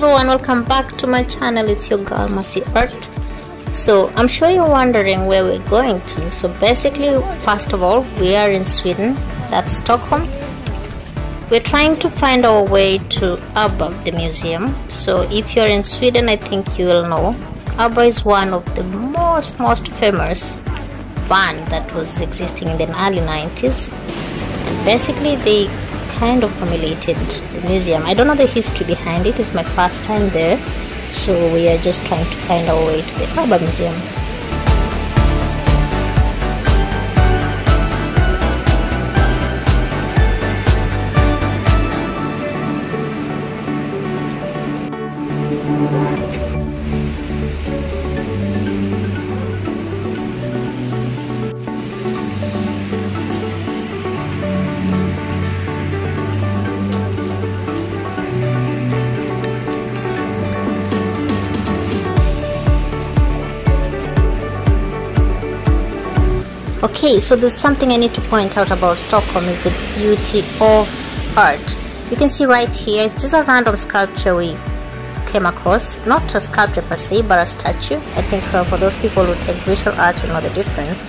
everyone, welcome back to my channel. It's your girl Mercy Art. So I'm sure you're wondering where we're going to. So basically, first of all, we are in Sweden, that's Stockholm. We're trying to find our way to ABBA, the museum. So if you're in Sweden, I think you will know ABBA is one of the most famous band that was existing in the early 90s, and basically they kind of formulated the museum. I don't know the history behind it. It's my first time there, so we are just trying to find our way to the ABBA museum. Okay, so there's something I need to point out about Stockholm is the beauty of art. You can see right here, it's just a random sculpture we came across. Not a sculpture per se, but a statue. I think for those people who take visual arts will know the difference.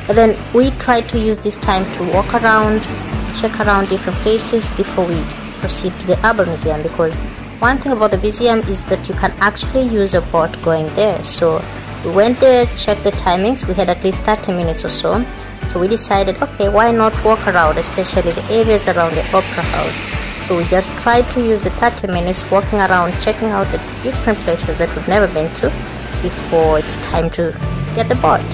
But then we tried to use this time to walk around, check around different places before we proceed to the ABBA museum, because one thing about the museum is that you can actually use a boat going there. So we went there, checked the timings. We had at least 30 minutes or so. So we decided, okay, why not walk around, especially the areas around the opera house. So we just tried to use the 30 minutes walking around, checking out the different places that we've never been to before it's time to get the boat.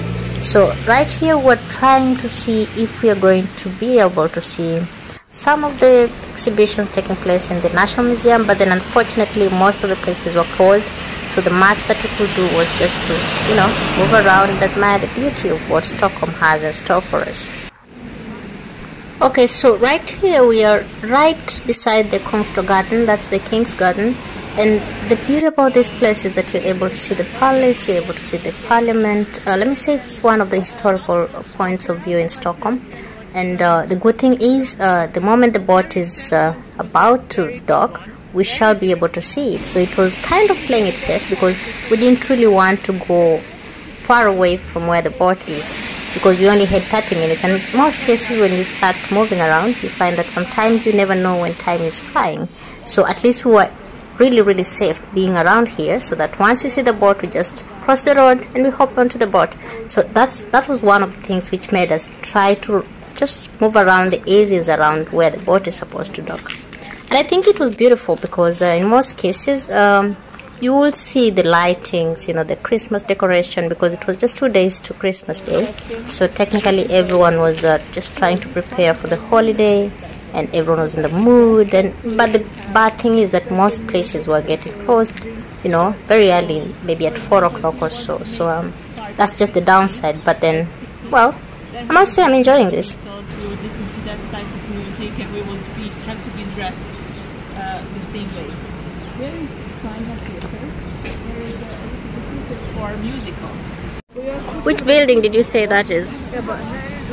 So right here we're trying to see if we are going to be able to see some of the exhibitions taking place in the National Museum, but then unfortunately most of the places were closed. So the much that we could do was just to, move around and admire the beauty of what Stockholm has in store for us. Okay, so right here we are right beside the Kungsträdgården, that's the King's Garden. And the beauty about this place is that you're able to see the palace, you're able to see the parliament. Let me say it's one of the historical points of view in Stockholm. And the good thing is, the moment the boat is about to dock, we shall be able to see it. So it was kind of playing it safe, because we didn't really want to go far away from where the boat is, because we only had 30 minutes. And in most cases when you start moving around, you find that sometimes you never know when time is flying. So at least we were really safe being around here, so that once we see the boat, we just cross the road and we hop onto the boat. So that was one of the things which made us try to just move around the areas around where the boat is supposed to dock. And I think it was beautiful, because in most cases you will see the lightings, the Christmas decoration, because it was just 2 days to Christmas Day. So technically everyone was just trying to prepare for the holiday, and everyone was in the mood. But the bad thing is that most places were getting closed, very early, maybe at 4 o'clock or so. So that's just the downside. But then, well, I must say I'm enjoying this. We would listen to that type of music, and we would have to be dressed the same way. There is China Theatre. There is a theater for musicals. Which building did you say that is?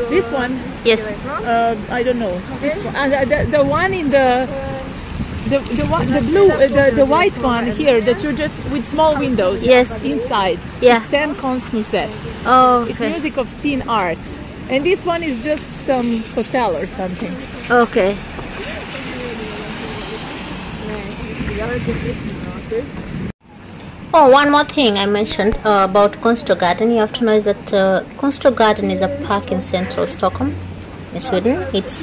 This one? Yes. I don't know. This one. The one in the blue, the white one here that you just with small windows. Yes. Inside. Yeah. It's 10 Konstmuseet. Oh. Okay. It's music of scene arts, and this one is just some hotel or something. Okay. Oh, one more thing I mentioned about Kungsträdgården. You have to know is that Kungsträdgården is a park in central Stockholm, in Sweden. It's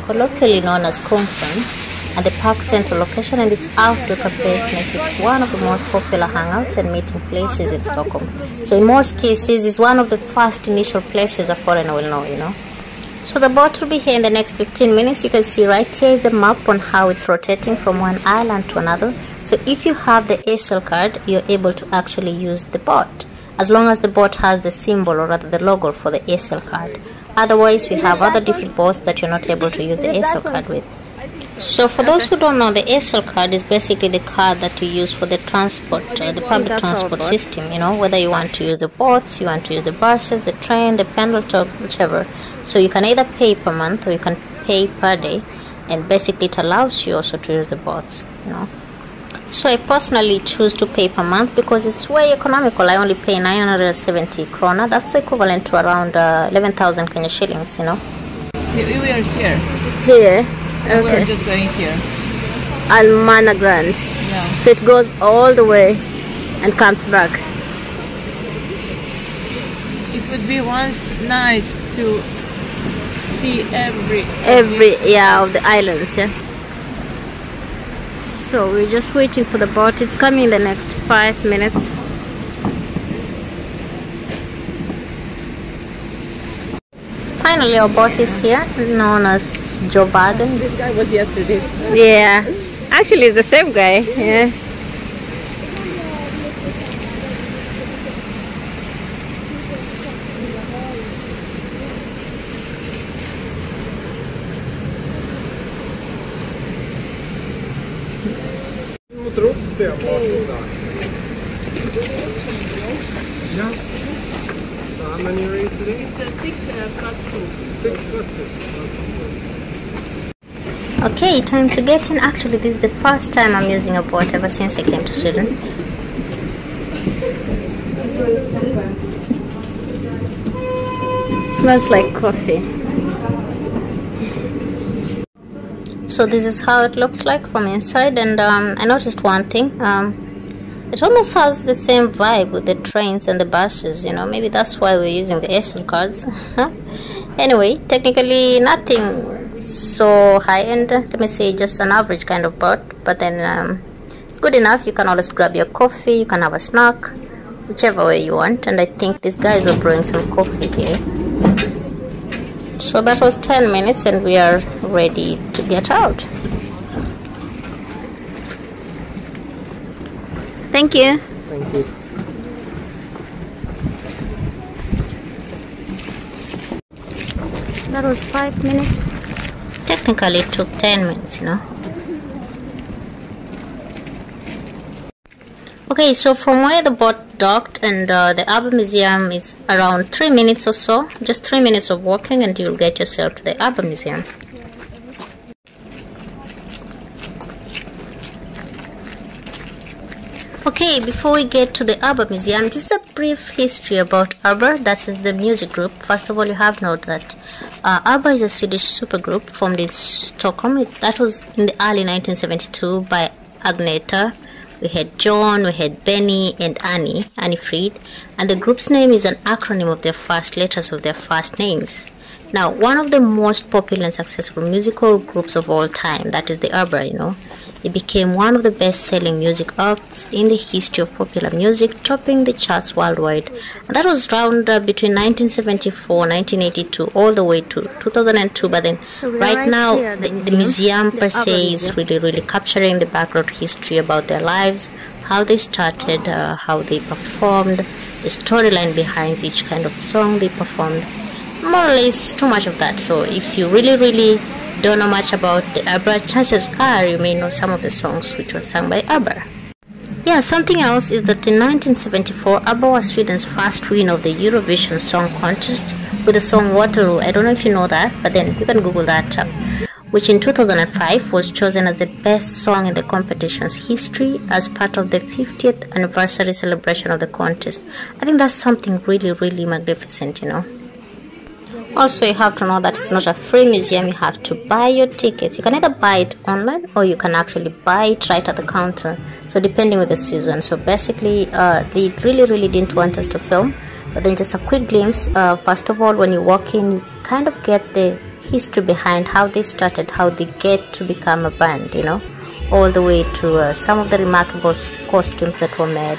colloquially known as Kungsen, and the park's central location and its outdoor cafes make it one of the most popular hangouts and meeting places in Stockholm. So in most cases, it's one of the first initial places a foreigner will know, So the boat will be here in the next 15 minutes. You can see right here is the map on how it's rotating from one island to another. So if you have the ASL card, you're able to actually use the boat, as long as the boat has the symbol, or rather the logo for the ASL card. Otherwise, we have other different boats that you're not able to use the ASL card with. So for those who don't know, the ASL card is basically the card that you use for the transport, the public transport system, whether you want to use the boats, you want to use the buses, the train, the pendeltåg, whichever. So you can either pay per month or you can pay per day, and basically it allows you also to use the boats, So I personally choose to pay per month because it's way economical. I only pay 970 krona. That's equivalent to around 11,000 Kenya shillings, you know. We are here. Here? And Okay. we're just going here. Almana Grand. Yeah. So it goes all the way and comes back. It would be once nice to see every Of the islands, yeah. So we're just waiting for the boat. It's coming in the next 5 minutes. Finally our boat is here, known as Joe Biden. This guy was yesterday. Yeah, actually it's the same guy. Yeah. Yeah. So how many are you today? It's 6 plus 2. 6 plus 2. Okay, time to get in. Actually, this is the first time I'm using a boat ever since I came to Sweden. Smells like coffee. So this is how it looks like from inside, and I noticed one thing. It almost has the same vibe with the trains and the buses, you know. Maybe that's why we're using the Asian cards. Anyway, technically nothing so high-end. Let me say just an average kind of boat, but then it's good enough. You can always grab your coffee, you can have a snack, whichever way you want. And I think these guys were brewing some coffee here. So that was 10 minutes and we are ready to get out. Thank you. Thank you. That was 5 minutes. Technically it took 10 minutes, you know. Okay, so from where the boat docked and the Arbor Museum is around 3 minutes or so. Just 3 minutes of walking and you'll get yourself to the Arbor Museum. Okay, before we get to the Arbor Museum, just a brief history about Arbor, that is the music group. First of all, you have to note that Arbor is a Swedish supergroup formed in Stockholm. That was in the early 1972 by Agneta. We had John, we had Benny and Annie Fried, and the group's name is an acronym of their first letters of their first names. Now, one of the most popular and successful musical groups of all time, that is the Arbor, you know. It became one of the best-selling music acts in the history of popular music, topping the charts worldwide. And that was around between 1974, 1982, all the way to 2002. But then right now, the museum per se is really capturing the background history about their lives, how they started, how they performed, the storyline behind each kind of song they performed. More or less too much of that. So if you really don't know much about the Arbor, chances are you may know some of the songs which were sung by Arbor. Yeah, something else is that in 1974, Arbor was Sweden's first win of the Eurovision Song Contest with the song Waterloo. I don't know if you know that, but then you can Google that up. Which in 2005 was chosen as the best song in the competition's history as part of the 50th anniversary celebration of the contest. I think that's something really magnificent, you know. Also, you have to know that it's not a free museum. You have to buy your tickets. You can either buy it online or you can actually buy it right at the counter. So depending with the season. So basically, they really didn't want us to film. But then just a quick glimpse. First of all, when you walk in, you kind of get the history behind how they started, how they get to become a band, you know. All the way to some of the remarkable costumes that were made,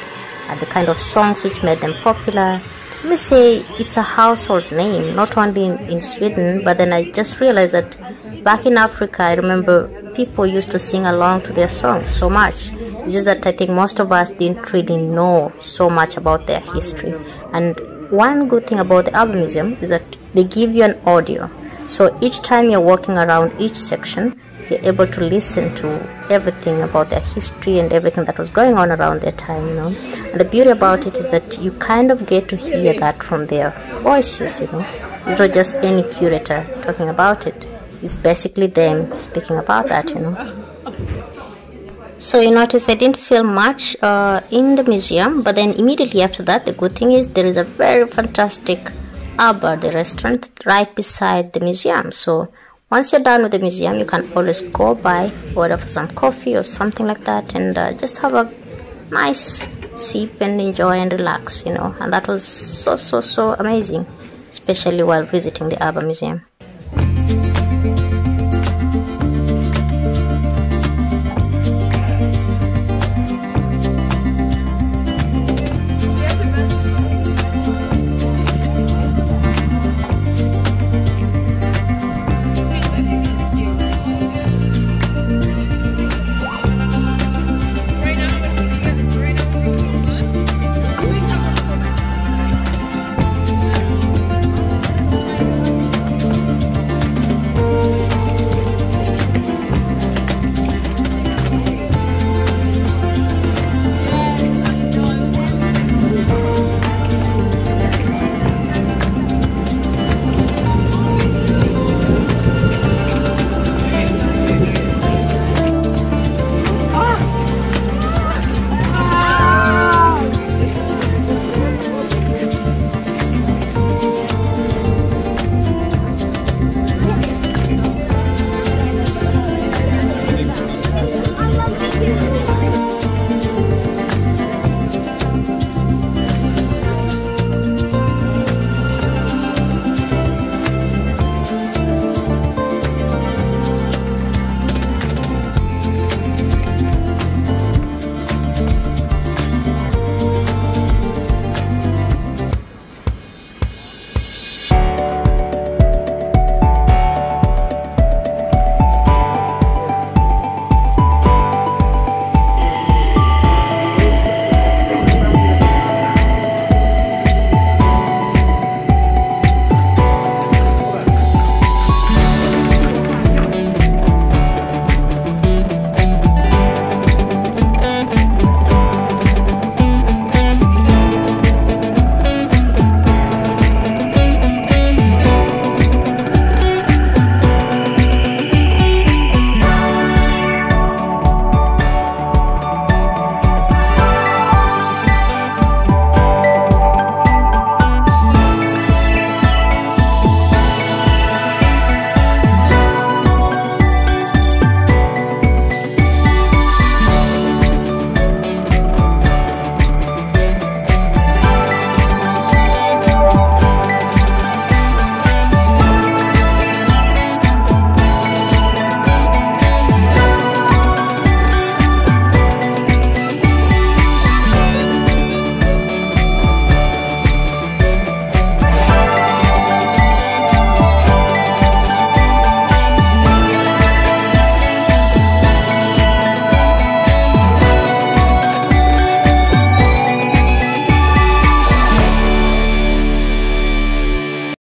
the kind of songs which made them popular. Let me say it's a household name, not only in Sweden, but then I just realized that back in Africa, I remember people used to sing along to their songs so much. It's just that I think most of us didn't really know so much about their history. And one good thing about the Arbor Museum is that they give you an audio. So each time you're walking around each section, you're able to listen to everything about their history and everything that was going on around their time, you know. And the beauty about it is that you kind of get to hear that from their voices, you know. It's not just any curator talking about it. It's basically them speaking about that, you know. So you notice I didn't film much in the museum, but then immediately after that, the good thing is there is a very fantastic Abba, the restaurant, right beside the museum. So once you're done with the museum, you can always go by, order for some coffee or something like that, and just have a nice sip and enjoy and relax, you know. And that was so amazing, especially while visiting the Abba Museum.